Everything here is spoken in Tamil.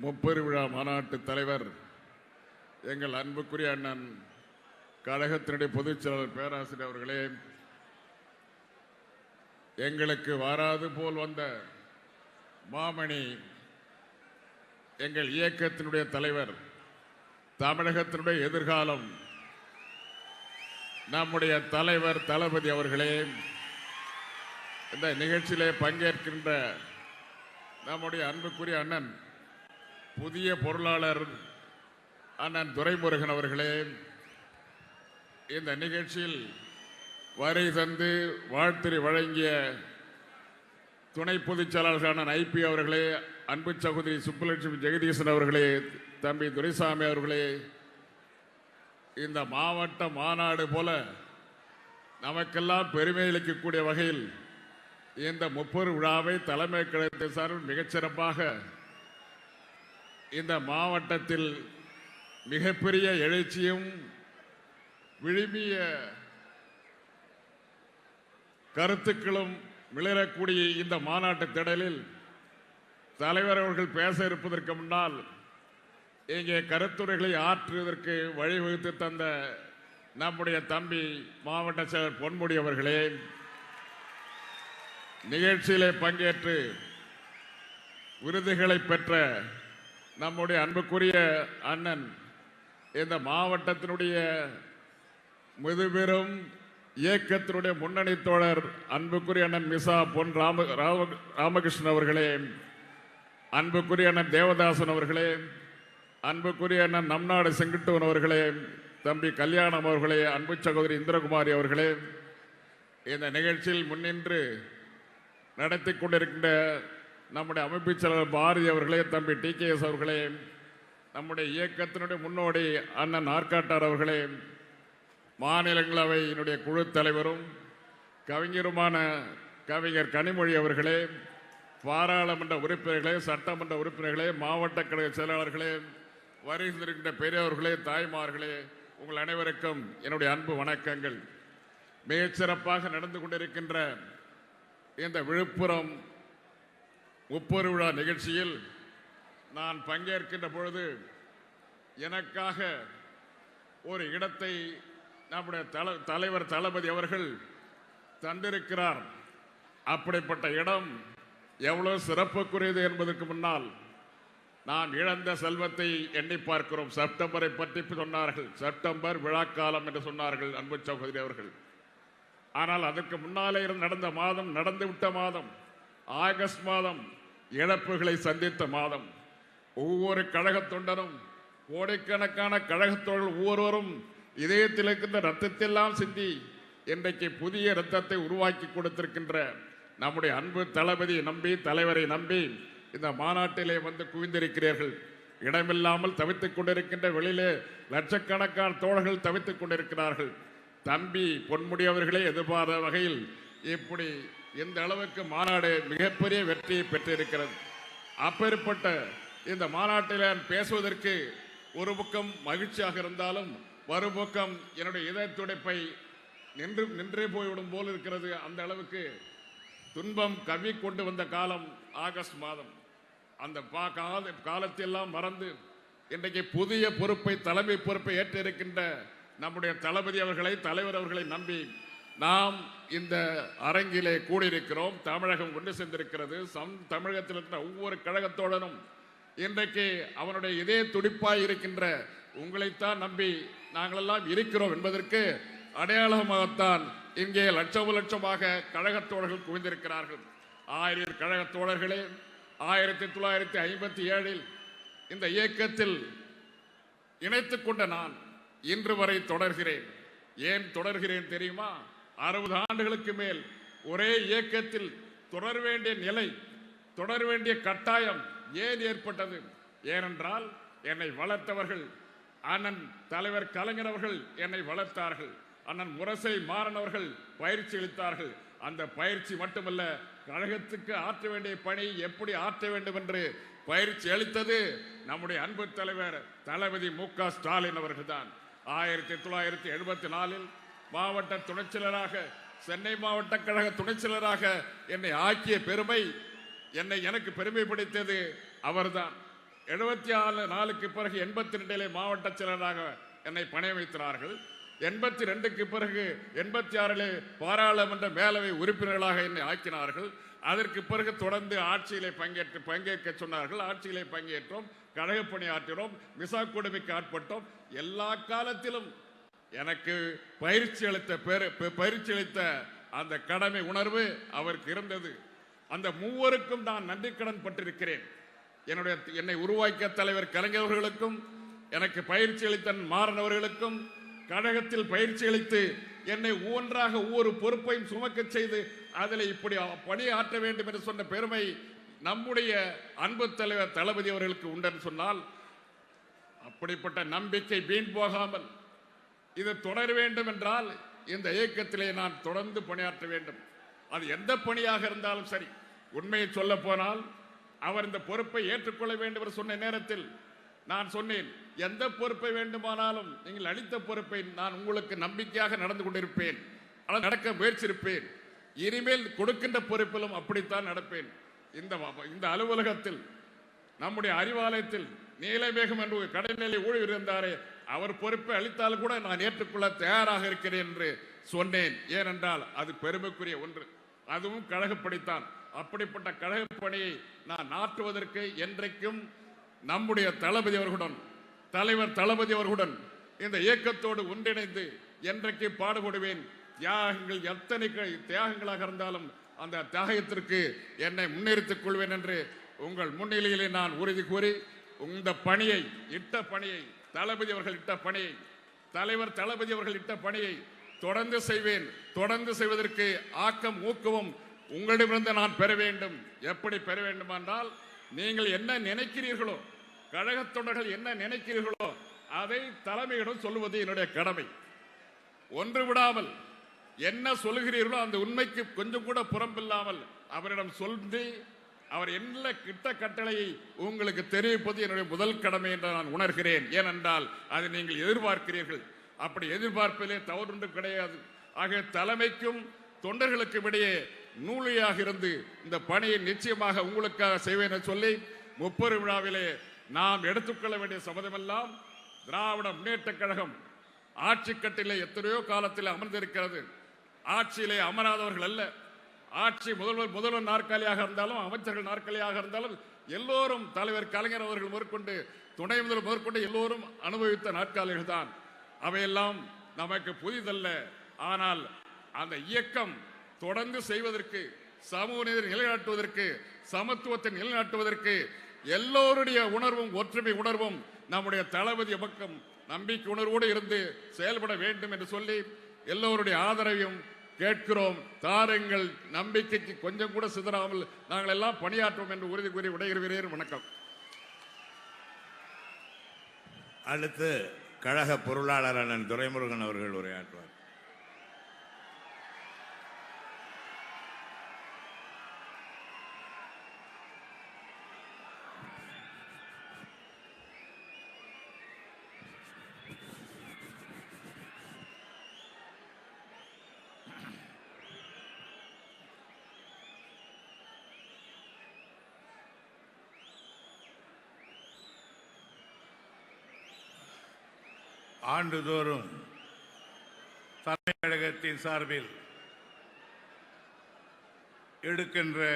முப்பெருவிழா மாநாட்டு தலைவர் எங்கள் அன்புக்குரிய அண்ணன் கழகத்தினுடைய பொதுச் செயலாளர் பேராசிரியர் அவர்களே, எங்களுக்கு வாராது போல் வந்த மாமணி எங்கள் இயக்கத்தினுடைய தலைவர், தமிழகத்தினுடைய எதிர்காலம் நம்முடைய தலைவர் தளபதி அவர்களே, இந்த நிகழ்ச்சியிலே பங்கேற்கின்ற நம்முடைய அன்புக்குரிய அண்ணன் புதிய பொருளாளர் அண்ணன் துரைமுருகன் அவர்களே, இந்த நிகழ்ச்சியில் வரை தந்து வாழ்த்துரை வழங்கிய துணை பொதுச் செயலாளர் அண்ணன் ஐபி அவர்களே, அன்பு சகோதரி சுப்புலட்சுமி ஜெகதீசன் அவர்களே, தம்பி துரைசாமி அவர்களே, இந்த மாவட்ட மாநாடு போல நமக்கெல்லாம் பெருமை அளிக்கக்கூடிய வகையில் இந்த முப்பெரு விழாவை தலைமை கழகத்தின் சார்பில் மிகச்சிறப்பாக இந்த மாவட்டத்தில் மிகப்பெரிய எழுச்சியும் விழுமிய கருத்துக்களும் மிளரக்கூடிய இந்த மாநாட்டு திடலில் தலைவர் அவர்கள் பேச இருப்பதற்கு முன்னால் இங்கே கருத்துரைகளை ஆற்றுவதற்கு வழிவகுத்து தந்த நம்முடைய தம்பி மாவட்ட செயலர் பொன்முடி அவர்களே, நிகழ்ச்சியிலே பங்கேற்று விருதுகளை பெற்ற நம்முடைய அன்புக்குரிய அண்ணன், இந்த மாவட்டத்தினுடைய முதுபெரும் இயக்கத்தினுடைய முன்னணி தோழர் அன்புக்குரிய அண்ணன் மிசா பொன் ராமகிருஷ்ணன் அவர்களே, அன்புக்குரிய அண்ணன் தேவதாசன் அவர்களே, அன்புக்குரிய அண்ணன் நம்நாடு செங்குட்டுவன் அவர்களே, தம்பி கல்யாணம் அவர்களே, அன்பு சகோதரி இந்திரகுமாரி அவர்களே, இந்த நிகழ்ச்சியில் முன்னின்று நடத்தி கொண்டிருக்கின்ற நம்முடைய அமைப்பு செயலாளர் பாரதி அவர்களே, தம்பி TKS அவர்களே, நம்முடைய இயக்கத்தினுடைய முன்னோடி அண்ணன் ஆர்காட்டார் அவர்களே, மாநிலங்களவையினுடைய குழு தலைவரும் கவிஞருமான கவிஞர் கனிமொழி அவர்களே, பாராளுமன்ற உறுப்பினர்களே, சட்டமன்ற உறுப்பினர்களே, மாவட்ட கழக செயலாளர்களே, வருகின்ற பெரியவர்களே, தாய்மார்களே, உங்கள் அனைவருக்கும் என்னுடைய அன்பு வணக்கங்கள். மிகச்சிறப்பாக நடந்து கொண்டிருக்கின்ற இந்த விழுப்புரம் முப்பெரு விழா நிகழ்ச்சியில் நான் பங்கேற்கின்ற பொழுது எனக்காக ஒரு இடத்தை நம்முடைய தலைவர் தளபதி அவர்கள் தந்திருக்கிறார். அப்படிப்பட்ட இடம் எவ்வளவு சிறப்புக்குரியது என்பதற்கு முன்னால் நாம் இழந்த செல்வத்தை எண்ணி பார்க்கிறோம். செப்டம்பரை பற்றி சொன்னார்கள், செப்டம்பர் விழாக்காலம் என்று சொன்னார்கள் அன்பு சகோதரி அவர்கள். ஆனால் அதற்கு முன்னாலே நடந்த மாதம், நடந்துவிட்ட மாதம் ஆகஸ்ட் மாதம் இழப்புகளை சந்தித்த மாதம். ஒவ்வொரு கழக தொண்டரும், கோடிக்கணக்கான கழகத்தோழர்கள் ஒவ்வொருவரும் இதயத்தில் இருக்கின்ற ரத்தத்தெல்லாம் சிந்தி இன்றைக்கு புதிய ரத்தத்தை உருவாக்கி கொடுத்திருக்கின்ற நம்முடைய அன்பு தளபதியை நம்பி, தலைவரை நம்பி இந்த மாநாட்டிலே வந்து குவிந்திருக்கிறீர்கள். இடமில்லாமல் தவித்துக் கொண்டிருக்கின்ற வெளியிலே லட்சக்கணக்கான தோழர்கள் தவித்துக் கொண்டிருக்கிறார்கள். தம்பி பொன்முடி அவர்களே எதிர்பாராத வகையில் இப்படி இந்த அளவுக்கு மாநாடு மிகப்பெரிய வெற்றியை பெற்றிருக்கிறது. அப்பேற்பட்ட இந்த மாநாட்டில் பேசுவதற்கு ஒரு பக்கம் மகிழ்ச்சியாக இருந்தாலும் மறுபக்கம் என்னுடைய இதய துடைப்பை நின்றே போய்விடும் போல் இருக்கிறது. அந்த அளவுக்கு துன்பம் கவி கொண்டு வந்த காலம் ஆகஸ்ட் மாதம். அந்த காலத்தையெல்லாம் மறந்து இன்றைக்கு புதிய பொறுப்பை, தலைமை பொறுப்பை ஏற்றிருக்கின்ற நம்முடைய தளபதி அவர்களை, தலைவர் அவர்களை நம்பி நாம் இந்த அரங்கிலே கூடியிருக்கிறோம். தமிழகம் கொண்டு சென்றிருக்கிறது. தமிழகத்தில் இருக்கிற ஒவ்வொரு கழகத்தோடனும் இன்றைக்கு அவனுடைய இதே துடிப்பாய் இருக்கின்ற உங்களைத்தான் நம்பி நாங்களெல்லாம் இருக்கிறோம் என்பதற்கு அடையாளமாகத்தான் இங்கே லட்சமாக கழகத்தோழர்கள் குவிந்திருக்கிறார்கள். 1000 கழகத்தோழர்களே, 1957 இந்த இயக்கத்தில் இணைத்துக் கொண்ட நான் இன்று வரை தொடர்கிறேன். ஏன் தொடர்கிறேன் தெரியுமா? 60 ஆண்டுகளுக்கு மேல் ஒரே இயக்கத்தில் தொடர வேண்டிய நிலை, தொடர வேண்டிய கட்டாயம் ஏன் ஏற்பட்டது? ஏனென்றால் என்னை வளர்த்தவர்கள், அண்ணன் தலைவர் கலைஞர் அவர்கள் என்னை வளர்த்தார்கள். அண்ணன் முரசை மாறன் அவர்கள் பயிற்சி அளித்தார்கள். அந்த பயிற்சி மட்டுமல்ல, கழகத்துக்கு ஆற்ற வேண்டிய பணி எப்படி ஆற்ற வேண்டும் என்று பயிற்சி அளித்தது நம்முடைய அன்பு தலைவர் தளபதி மு.க. ஸ்டாலின் அவர்கள் தான். 1974 மாவட்ட துணைச்செயலராக, சென்னை மாவட்ட கழக துணைச்செயலராக என்னை ஆக்கிய பெருமை, எனக்கு பெருமை படைத்தது அவர்தான். 74 பிறகு 82 மாவட்ட செயலராக என்னை பணிய வைத்தார்கள். 82க்கு பிறகு 86 பாராளுமன்ற மேலவை உறுப்பினர்களாக என்னை ஆக்கினார்கள். அதற்கு பிறகு தொடர்ந்து ஆட்சியிலே பங்கேற்க சொன்னார்கள். ஆட்சியிலே பங்கேற்றோம், கழக பணியாற்றினோம், மிசா கொடுமைக்கு ஆட்பட்டோம். எல்லா காலத்திலும் எனக்கு பயிற்சி அளித்த அந்த கடமை உணர்வு அவருக்கு இருந்தது. அந்த மூவருக்கும் நான் நன்றி கடன் பட்டிருக்கிறேன். என்னை உருவாக்கிய தலைவர் கலைஞர்களுக்கும், எனக்கு பயிற்சி அளித்த மாறன் அவர்களுக்கும், கழகத்தில் பயிற்சி அளித்து என்னை ஒவ்வொரு பொறுப்பையும் சுமக்க செய்து அதில் இப்படி பணியாற்ற வேண்டும் என்று சொன்ன பெருமை நம்முடைய அன்பு தலைவர் தளபதி அவர்களுக்கு உண்டென்று சொன்னால், அப்படிப்பட்ட நம்பிக்கை வீண் போகாமல் இது தொடர வேண்டும் என்றால் இந்த இயக்கத்திலே நான் தொடர்ந்து பணியாற்ற வேண்டும். அது எந்த பணியாக இருந்தாலும் சரி. உண்மையை சொல்ல போனால் அவர் இந்த பொறுப்பை ஏற்றுக்கொள்ள வேண்டும் என்று சொன்ன நேரத்தில் நான் சொன்னேன், எந்த பொறுப்பை வேண்டுமானாலும் நீங்கள் அளித்த பொறுப்பை நான் உங்களுக்கு நம்பிக்கையாக நடந்து கொண்டிருப்பேன், ஆனால் நடக்க முயற்சியிருப்பேன். இனிமேல் கொடுக்கின்ற பொறுப்பிலும் அப்படித்தான் நடப்பேன். இந்த அலுவலகத்தில் நம்முடைய அறிவாலயத்தில் நீலமேகம் என்று கடைநிலை ஊழியர் இருந்தாரே, அவர் பொறுப்பை அளித்தால் கூட நான் ஏற்றுக்கொள்ள தயாராக இருக்கிறேன் என்று சொன்னேன். ஏனென்றால் அது பெருமைக்குரிய ஒன்று, அதுவும் கழகப்படித்தான். அப்படிப்பட்ட கழக பணியை நான் ஆற்றுவதற்கு என்றைக்கும் நம்முடைய தளபதி அவர்களுடன், தலைவர் தளபதி அவர்களுடன் இந்த இயக்கத்தோடு ஒன்றிணைந்து என்றைக்கு பாடுபடுவேன். தியாகங்கள் எத்தனை தியாகங்களாக இருந்தாலும் அந்த தியாகத்திற்கு என்னை முன்னிறுத்திக் கொள்வேன் என்று உங்கள் முன்னிலையிலே நான் உறுதி கூறி, இந்த பணியை தளபதி அவர்கள் இட்ட பணியை, தலைவர் தளபதி அவர்கள் இட்ட பணியை தொடர்ந்து செய்வேன். தொடர்ந்து செய்வதற்கு ஆக்கம் ஊக்கமும் உங்களிடமிருந்து நான் பெற வேண்டும். எப்படி பெற வேண்டும் என்றால், நீங்கள் என்ன நினைக்கிறீர்களோ, கழகத் தொண்டர்கள் என்ன நினைக்கிறீர்களோ அதை தலைமையிடம் சொல்லுவது என்னுடைய கடமை. ஒன்று விடாமல் என்ன சொல்லுகிறீர்களோ அந்த உண்மைக்கு கொஞ்சம் கூட புறம்பில்லாமல் அவரிடம் சொல்லி அவர் என்ன கிட்ட கட்டளையை உங்களுக்கு தெரிவிப்பது என்னுடைய முதல் கடமை என்று நான் உணர்கிறேன். ஏனென்றால் அதை நீங்கள் எதிர்பார்க்கிறீர்கள். அப்படி எதிர்பார்ப்பிலே தவறு கிடையாது. ஆக தலைமைக்கும் தொண்டர்களுக்கும் இடையே நூலியாக இருந்து இந்த பணியை நிச்சயமாக உங்களுக்காக செய்வேன் என்று சொல்லி, 30 விழாவிலே நாம் எடுத்துக்கொள்ள வேண்டிய சபதமெல்லாம், திராவிட முன்னேற்ற கழகம் ஆட்சி கட்டிலே எத்தனையோ காலத்தில் அமர்ந்திருக்கிறது. ஆட்சியிலே அமராதவர்கள் அல்ல. ஆட்சி முதல்வர் நாற்காலியாக இருந்தாலும், அமைச்சர்கள் நாற்காலியாக இருந்தாலும், எல்லோரும் தலைவர் கலைஞர் அவர்கள் முதற்கொண்டு, துணை முதல்வர் முதற்கொண்டு எல்லோரும் அனுபவித்த நாற்காலிகள் தான். அவையெல்லாம் நமக்கு புதிதல்ல. ஆனால் அந்த இயக்கம் தொடர்ந்து செய்வதற்கு, சமூக நீதி நிலைநாட்டுவதற்கு, சமத்துவத்தை நிலைநாட்டுவதற்கு எல்லோருடைய உணர்வும், ஒற்றுமை உணர்வும் நம்முடைய தளபதி பக்கம் நம்பிக்கை உணர்வோடு இருந்து செயல்பட வேண்டும் என்று சொல்லி எல்லோருடைய ஆதரவையும் கேட்கிறோம். தாருங்கள், நம்பிக்கைக்கு கொஞ்சம் கூட சிதறாமல் நாங்கள் எல்லாம் பணியாற்றுவோம் என்று உறுதி கூறி விடைபெறுகிறேன். வணக்கம். அடுத்து கழக பொருளாளர் அண்ணன் துரைமுருகன் அவர்கள் உரையாற்றுவார். ஆண்டுதோறும் தலைமைக் கழகத்தின் சார்பில் எடுக்கின்ற